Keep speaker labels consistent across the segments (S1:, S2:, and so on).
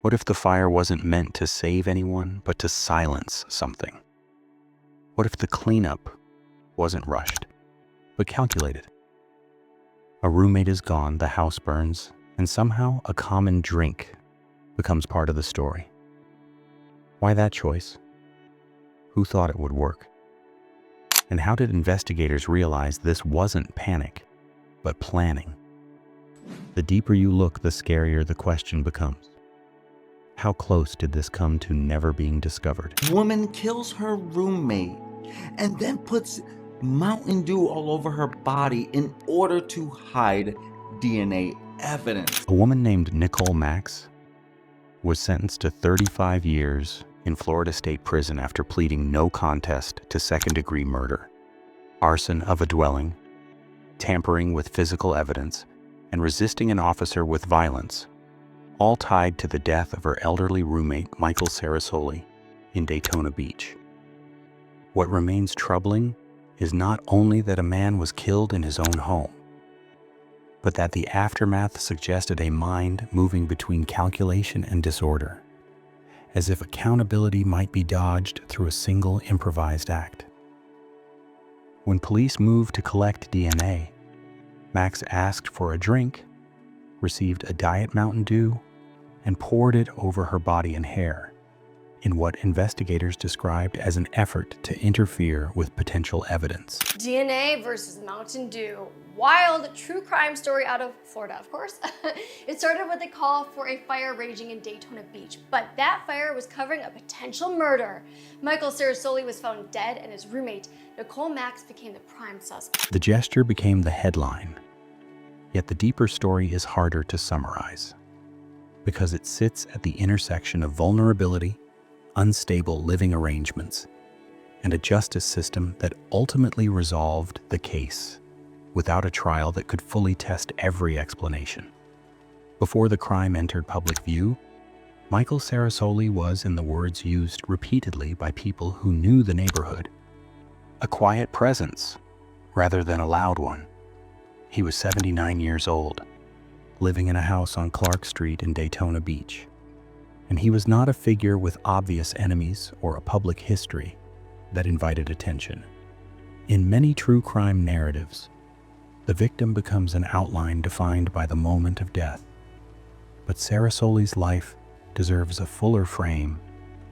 S1: What if the fire wasn't meant to save anyone, but to silence something? What if the cleanup wasn't rushed, but calculated? A roommate is gone, the house burns, and somehow a common drink becomes part of the story. Why that choice? Who thought it would work? And how did investigators realize this wasn't panic, but planning? The deeper you look, the scarier the question becomes. How close did this come to never being discovered?
S2: Woman kills her roommate and then puts Mountain Dew all over her body in order to hide DNA evidence.
S1: A woman named Nicole Max was sentenced to 35 years in Florida State Prison after pleading no contest to second-degree murder, arson of a dwelling, tampering with physical evidence, and resisting an officer with violence, all tied to the death of her elderly roommate, Michael Sarasoli, in Daytona Beach. What remains troubling is not only that a man was killed in his own home, but that the aftermath suggested a mind moving between calculation and disorder, as if accountability might be dodged through a single improvised act. When police moved to collect DNA, Max asked for a drink, received a Diet Mountain Dew, and poured it over her body and hair in what investigators described as an effort to interfere with potential evidence.
S3: DNA versus Mountain Dew. Wild true crime story out of Florida, of course. It started with a call for a fire raging in Daytona Beach, but that fire was covering a potential murder. Michael Sarasoli was found dead and his roommate, Nicole Max, became the prime suspect.
S1: The gesture became the headline, yet the deeper story is harder to summarize because it sits at the intersection of vulnerability, unstable living arrangements, and a justice system that ultimately resolved the case without a trial that could fully test every explanation. Before the crime entered public view, Michael Sarasoli was, in the words used repeatedly by people who knew the neighborhood, a quiet presence rather than a loud one. He was 79 years old, living in a house on Clark Street in Daytona Beach. And he was not a figure with obvious enemies or a public history that invited attention. In many true crime narratives, the victim becomes an outline defined by the moment of death. But Sarasoli's life deserves a fuller frame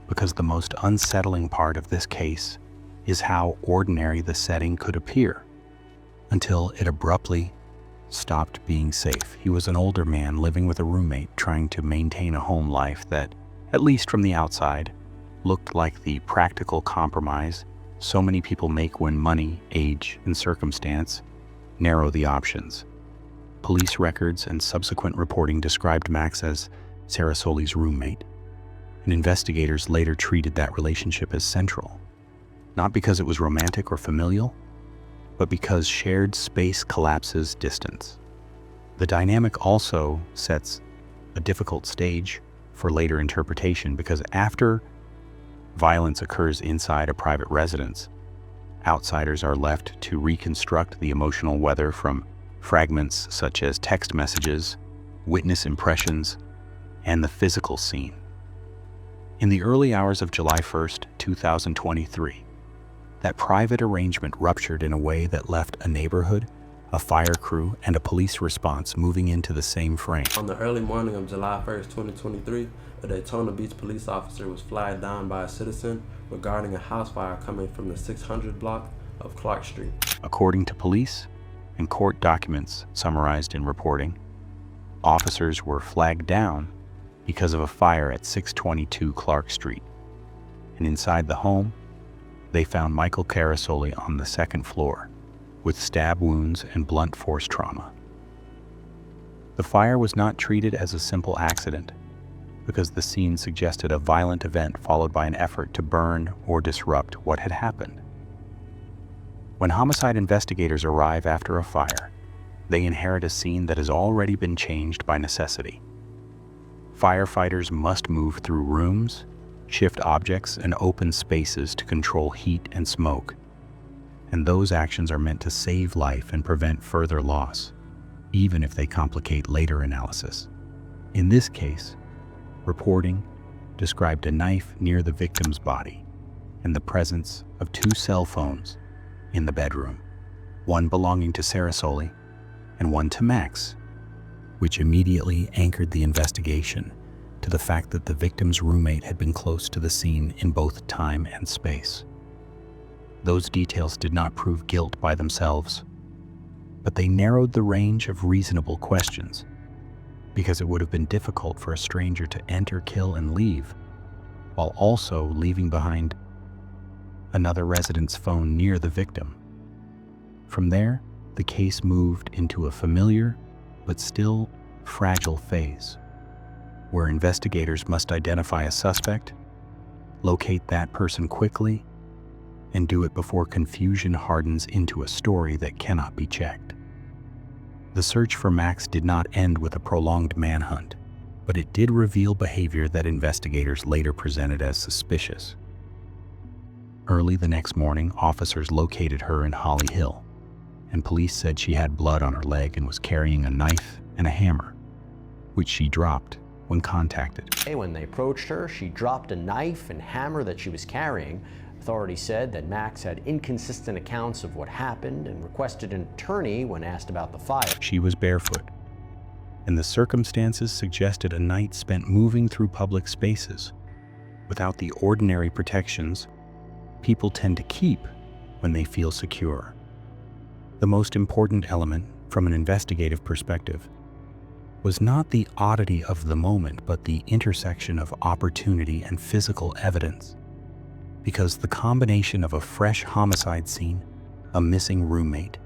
S1: because the most unsettling part of this case is how ordinary the setting could appear until it abruptly stopped being safe. He was an older man living with a roommate trying to maintain a home life that, at least from the outside, looked like the practical compromise so many people make when money, age, and circumstance narrow the options. Police records and subsequent reporting described Max as Sarasoli's roommate, and investigators later treated that relationship as central, not because it was romantic or familial, but because shared space collapses distance. The dynamic also sets a difficult stage for later interpretation because after violence occurs inside a private residence, outsiders are left to reconstruct the emotional weather from fragments such as text messages, witness impressions, and the physical scene. In the early hours of July 1st, 2023, that private arrangement ruptured in a way that left a neighborhood, a fire crew, and a police response moving into the same frame.
S4: On the early morning of July 1st, 2023, a Daytona Beach police officer was flagged down by a citizen regarding a house fire coming from the 600 block of Clark Street.
S1: According to police and court documents summarized in reporting, officers were flagged down because of a fire at 622 Clark Street. And inside the home, they found Michael Sarasoli on the second floor with stab wounds and blunt force trauma. The fire was not treated as a simple accident because the scene suggested a violent event followed by an effort to burn or disrupt what had happened. When homicide investigators arrive after a fire, they inherit a scene that has already been changed by necessity. Firefighters must move through rooms, shift objects, and open spaces to control heat and smoke. And those actions are meant to save life and prevent further loss, even if they complicate later analysis. In this case, reporting described a knife near the victim's body and the presence of 2 cell phones in the bedroom, one belonging to Sarasoli and one to Max, which immediately anchored the investigation to the fact that the victim's roommate had been close to the scene in both time and space. Those details did not prove guilt by themselves, but they narrowed the range of reasonable questions, because it would have been difficult for a stranger to enter, kill, and leave, while also leaving behind another resident's phone near the victim. From there, the case moved into a familiar but still fragile phase, where investigators must identify a suspect, locate that person quickly, and do it before confusion hardens into a story that cannot be checked. The search for Max did not end with a prolonged manhunt, but it did reveal behavior that investigators later presented as suspicious. Early the next morning, officers located her in Holly Hill, and police said she had blood on her leg and was carrying a knife and a hammer, which she dropped when contacted.
S5: When they approached her, she dropped a knife and hammer that she was carrying. Authorities said that Max had inconsistent accounts of what happened and requested an attorney when asked about the fire.
S1: She was barefoot, and the circumstances suggested a night spent moving through public spaces without the ordinary protections people tend to keep when they feel secure. The most important element from an investigative perspective was not the oddity of the moment, but the intersection of opportunity and physical evidence. Because the combination of a fresh homicide scene, a missing roommate,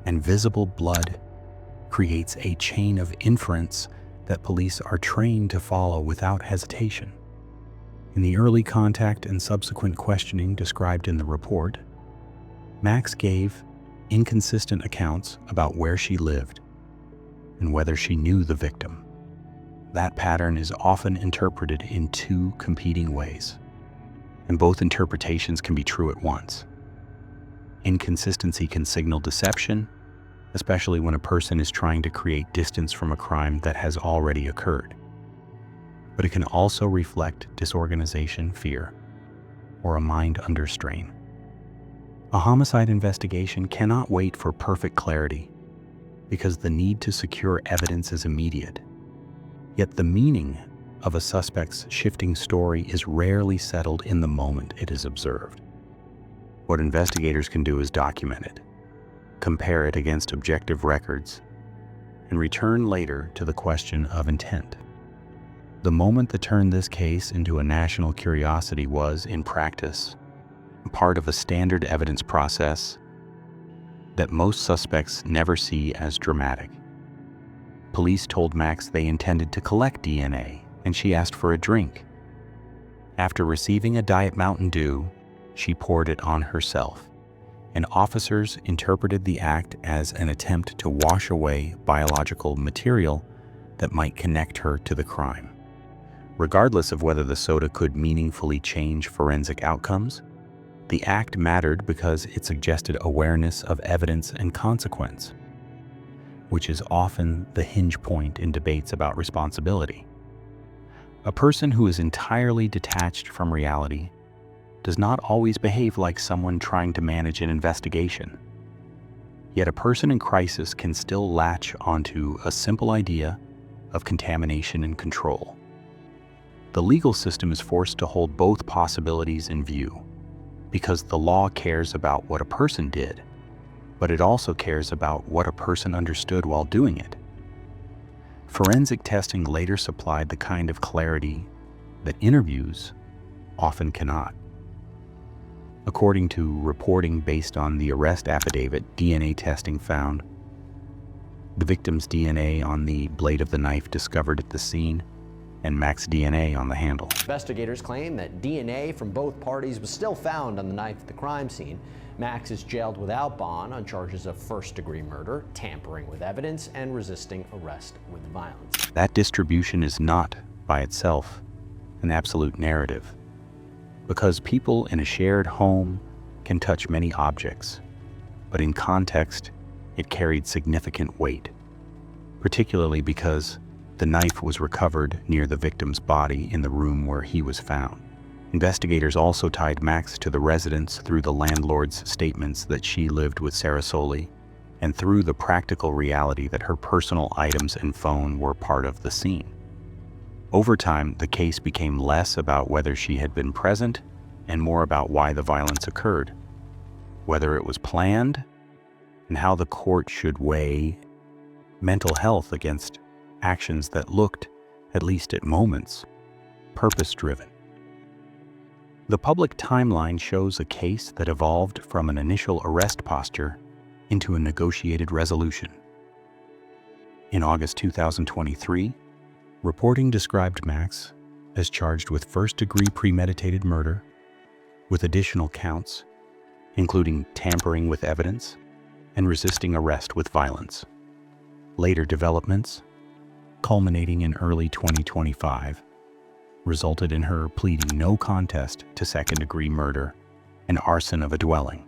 S1: and visible blood creates a chain of inference that police are trained to follow without hesitation. In the early contact and subsequent questioning described in the report, Max gave inconsistent accounts about where she lived and whether she knew the victim. That pattern is often interpreted in 2 competing ways, and both interpretations can be true at once. Inconsistency can signal deception, especially when a person is trying to create distance from a crime that has already occurred. But it can also reflect disorganization, fear, or a mind under strain. A homicide investigation cannot wait for perfect clarity because the need to secure evidence is immediate. Yet the meaning of a suspect's shifting story is rarely settled in the moment it is observed. What investigators can do is document it, compare it against objective records, and return later to the question of intent. The moment that turned this case into a national curiosity was, in practice, part of a standard evidence process that most suspects never see as dramatic. Police told Max they intended to collect DNA, and she asked for a drink. After receiving a Diet Mountain Dew, she poured it on herself, and officers interpreted the act as an attempt to wash away biological material that might connect her to the crime. Regardless of whether the soda could meaningfully change forensic outcomes, the act mattered because it suggested awareness of evidence and consequence, which is often the hinge point in debates about responsibility. A person who is entirely detached from reality does not always behave like someone trying to manage an investigation. Yet a person in crisis can still latch onto a simple idea of contamination and control. The legal system is forced to hold both possibilities in view, because the law cares about what a person did, but it also cares about what a person understood while doing it. Forensic testing later supplied the kind of clarity that interviews often cannot. According to reporting based on the arrest affidavit, DNA testing found the victim's DNA on the blade of the knife discovered at the scene and Max DNA on the handle.
S5: Investigators claim that DNA from both parties was still found on the knife at the crime scene. Max is jailed without bond on charges of first-degree murder, tampering with evidence, and resisting arrest with violence.
S1: That distribution is not, by itself, an absolute narrative, because people in a shared home can touch many objects, but in context, it carried significant weight, particularly because The knife was recovered near the victim's body in the room where he was found. Investigators also tied Max to the residence through the landlord's statements that she lived with Sarasoli and through the practical reality that her personal items and phone were part of the scene. Over time, the case became less about whether she had been present and more about why the violence occurred, whether it was planned, and how the court should weigh mental health against actions that looked, at least at moments, purpose-driven. The public timeline shows a case that evolved from an initial arrest posture into a negotiated resolution. In August 2023, reporting described Max as charged with first-degree premeditated murder, with additional counts, including tampering with evidence and resisting arrest with violence. Later developments, culminating in early 2025, resulted in her pleading no contest to second-degree murder and arson of a dwelling,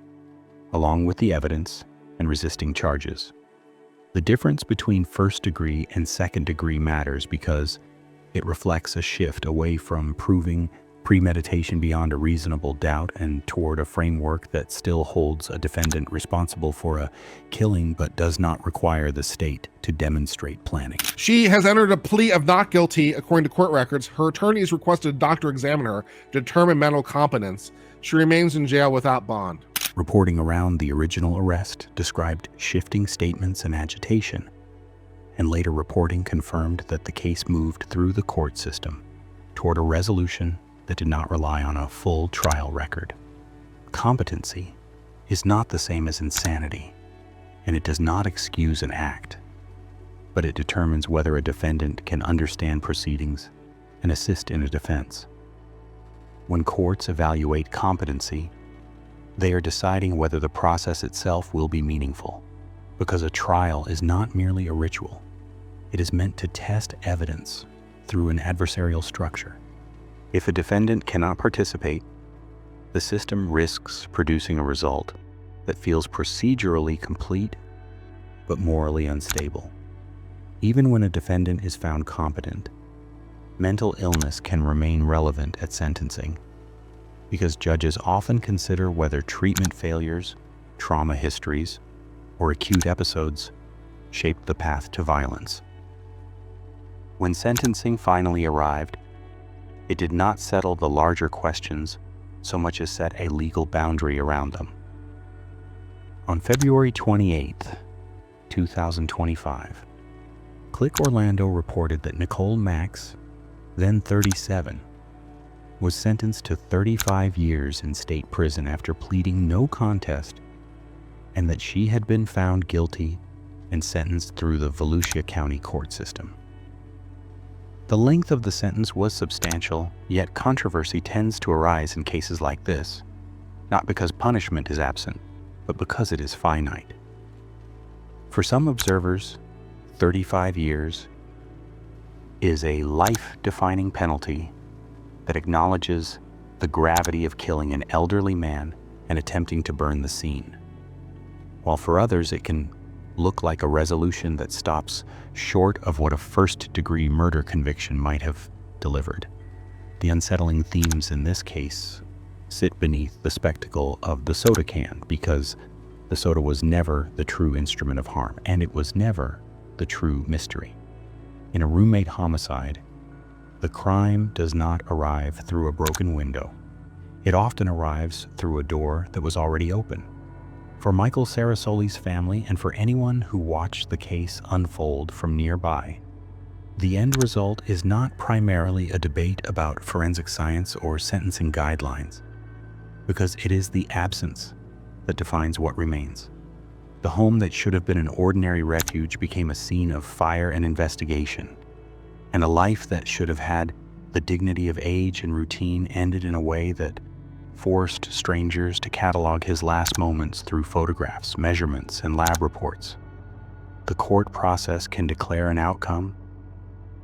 S1: along with the evidence and resisting charges. The difference between first-degree and second-degree matters because it reflects a shift away from proving premeditation beyond a reasonable doubt and toward a framework that still holds a defendant responsible for a killing but does not require the state to demonstrate planning.
S6: She has entered a plea of not guilty, according to court records. Her attorneys requested a doctor examine her to determine mental competence. She remains in jail without bond.
S1: Reporting around the original arrest described shifting statements and agitation, and later reporting confirmed that the case moved through the court system toward a resolution that did not rely on a full trial record. Competency is not the same as insanity, and it does not excuse an act, but it determines whether a defendant can understand proceedings and assist in a defense. When courts evaluate competency, they are deciding whether the process itself will be meaningful, because a trial is not merely a ritual. It is meant to test evidence through an adversarial structure. If a defendant cannot participate, the system risks producing a result that feels procedurally complete but morally unstable. Even when a defendant is found competent, mental illness can remain relevant at sentencing because judges often consider whether treatment failures, trauma histories, or acute episodes shaped the path to violence. When sentencing finally arrived, it did not settle the larger questions so much as set a legal boundary around them. On February 28, 2025, Click Orlando reported that Nicole Max, then 37, was sentenced to 35 years in state prison after pleading no contest, and that she had been found guilty and sentenced through the Volusia County court system. The length of the sentence was substantial, yet controversy tends to arise in cases like this, not because punishment is absent, but because it is finite. For some observers, 35 years is a life-defining penalty that acknowledges the gravity of killing an elderly man and attempting to burn the scene, while for others it can look like a resolution that stops short of what a first-degree murder conviction might have delivered. The unsettling themes in this case sit beneath the spectacle of the soda can, because the soda was never the true instrument of harm, and it was never the true mystery. In a roommate homicide, the crime does not arrive through a broken window. It often arrives through a door that was already open. For Michael Sarasoli's family and for anyone who watched the case unfold from nearby, the end result is not primarily a debate about forensic science or sentencing guidelines, because it is the absence that defines what remains. The home that should have been an ordinary refuge became a scene of fire and investigation, and a life that should have had the dignity of age and routine ended in a way that forced strangers to catalog his last moments through photographs, measurements, and lab reports. The court process can declare an outcome,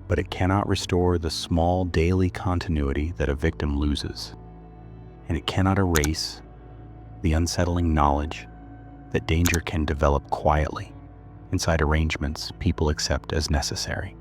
S1: but it cannot restore the small daily continuity that a victim loses, and it cannot erase the unsettling knowledge that danger can develop quietly inside arrangements people accept as necessary.